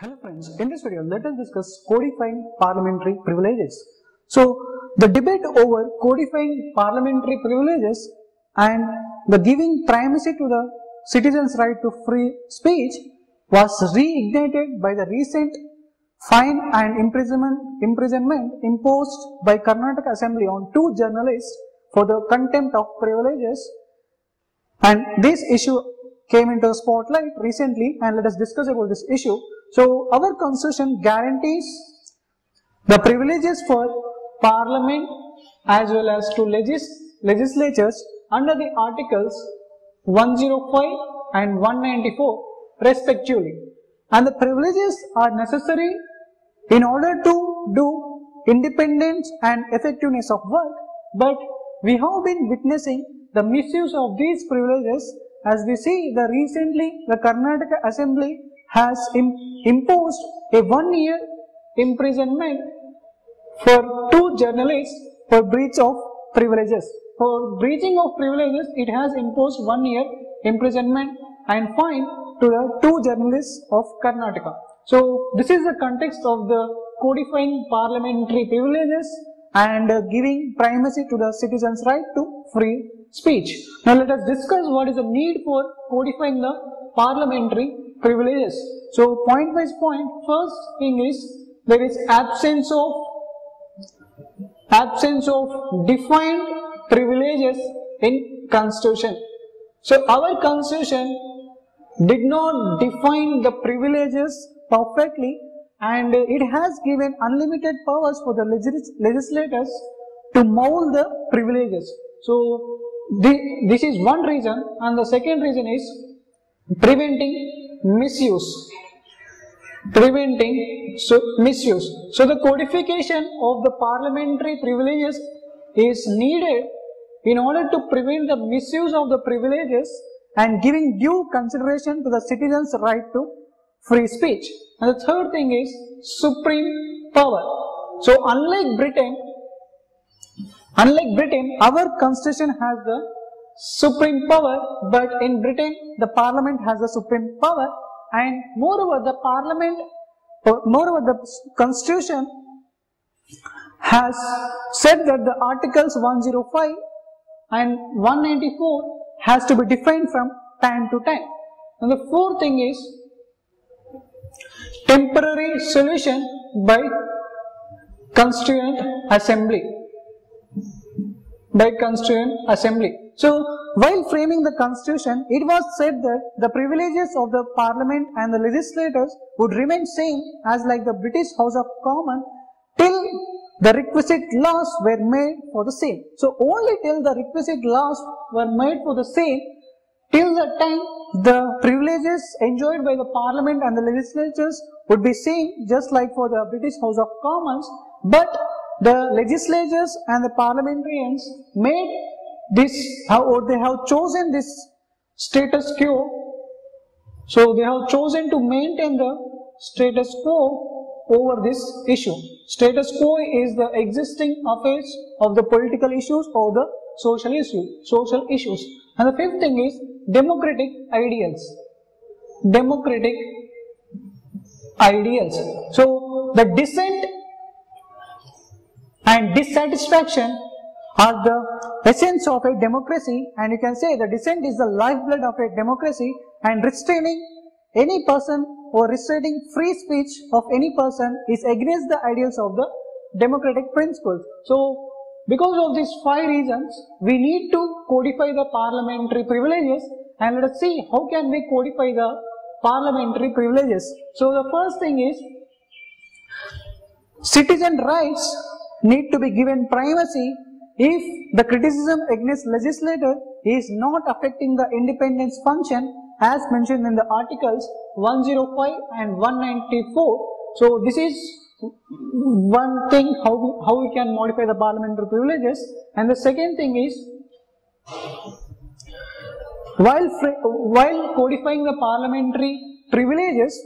Hello friends, in this video let us discuss codifying parliamentary privileges. So the debate over codifying parliamentary privileges and the giving primacy to the citizens' right to free speech was reignited by the recent fine and imprisonment imposed by Karnataka Assembly on two journalists for the contempt of privileges, and this issue came into the spotlight recently, and let us discuss about this issue. So our constitution guarantees the privileges for parliament as well as to legislatures under the articles 105 and 194 respectively, and the privileges are necessary in order to do independence and effectiveness of work, but we have been witnessing the misuse of these privileges. As we see, recently the Karnataka Assembly has imposed a 1-year imprisonment for two journalists for breach of privileges. For breaching of privileges, it has imposed 1-year imprisonment and fine to the two journalists of Karnataka. So this is the context of the codifying parliamentary privileges and giving primacy to the citizens' right to free speech. Now let us discuss what is the need for codifying the parliamentary privileges. So point by point, first thing is there is absence of defined privileges in constitution. So our constitution did not define the privileges perfectly, and it has given unlimited powers for the legislators to mold the privileges. So this is one reason, and the second reason is preventing misuse. So the codification of the parliamentary privileges is needed in order to prevent the misuse of the privileges and giving due consideration to the citizens' right to free speech. And the third thing is supreme power. So unlike Britain, our constitution has the supreme power, but in Britain the parliament has the supreme power, and moreover the constitution has said that the articles 105 and 194 has to be defined from time to time. And the fourth thing is temporary solution by Constituent Assembly. So while framing the constitution, it was said that the privileges of the parliament and the legislators would remain same as like the British House of Commons till the requisite laws were made for the same. So only till the requisite laws were made for the same, till the time the privileges enjoyed by the parliament and the legislatures would be same just like for the British House of Commons, but the legislatures and the parliamentarians made this, or they have chosen this status quo. So they have chosen to maintain the status quo over this issue. Status quo is the existing affairs of the political issues or the social issues. And the fifth thing is democratic ideals. So the dissent and dissatisfaction are the essence of a democracy, and you can say the dissent is the lifeblood of a democracy, and restraining any person or restraining free speech of any person is against the ideals of the democratic principles. So because of these 5 reasons, we need to codify the parliamentary privileges, and let us see how can we codify the parliamentary privileges. So the first thing is citizen rights need to be given primacy if the criticism against legislator is not affecting the independence function as mentioned in the articles 105 and 194. So this is one thing how we can modify the parliamentary privileges. And the second thing is while codifying the parliamentary privileges,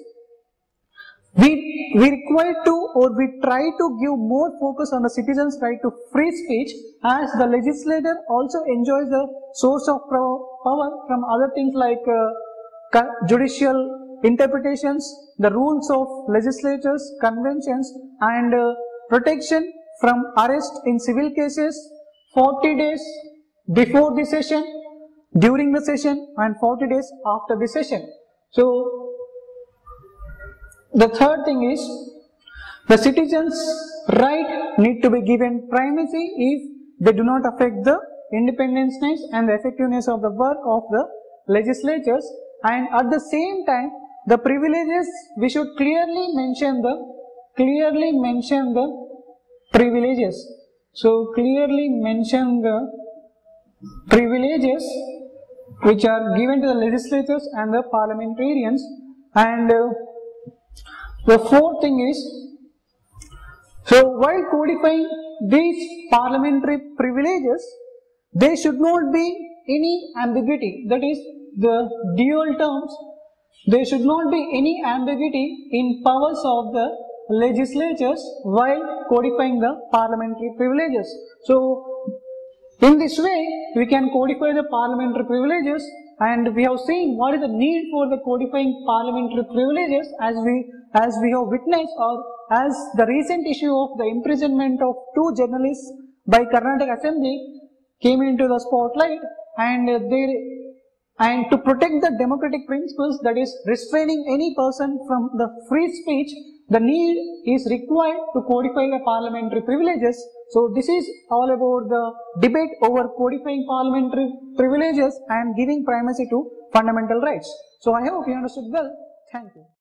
we require to, or we try to give more focus on the citizens' right to free speech, as the legislator also enjoys the source of power from other things like judicial interpretations, the rules of legislatures, conventions, and protection from arrest in civil cases 40 days before the session, during the session, and 40 days after the session. So, the third thing is, the citizens' right need to be given primacy if they do not affect the independence and the effectiveness of the work of the legislatures, and at the same time the privileges, we should clearly mention the privileges. So clearly mention the privileges which are given to the legislators and the parliamentarians. And the fourth thing is, so while codifying these parliamentary privileges, there should not be any ambiguity, that is the dual terms, there should not be any ambiguity in powers of the legislatures while codifying the parliamentary privileges. So in this way we can codify the parliamentary privileges, and we have seen what is the need for the codifying parliamentary privileges as we have witnessed, or as the recent issue of the imprisonment of 2 journalists by Karnataka Assembly came into the spotlight, and to protect the democratic principles, that is restraining any person from the free speech, the need is required to codify the parliamentary privileges. So this is all about the debate over codifying parliamentary privileges and giving primacy to fundamental rights. So I hope you understood well. Thank you.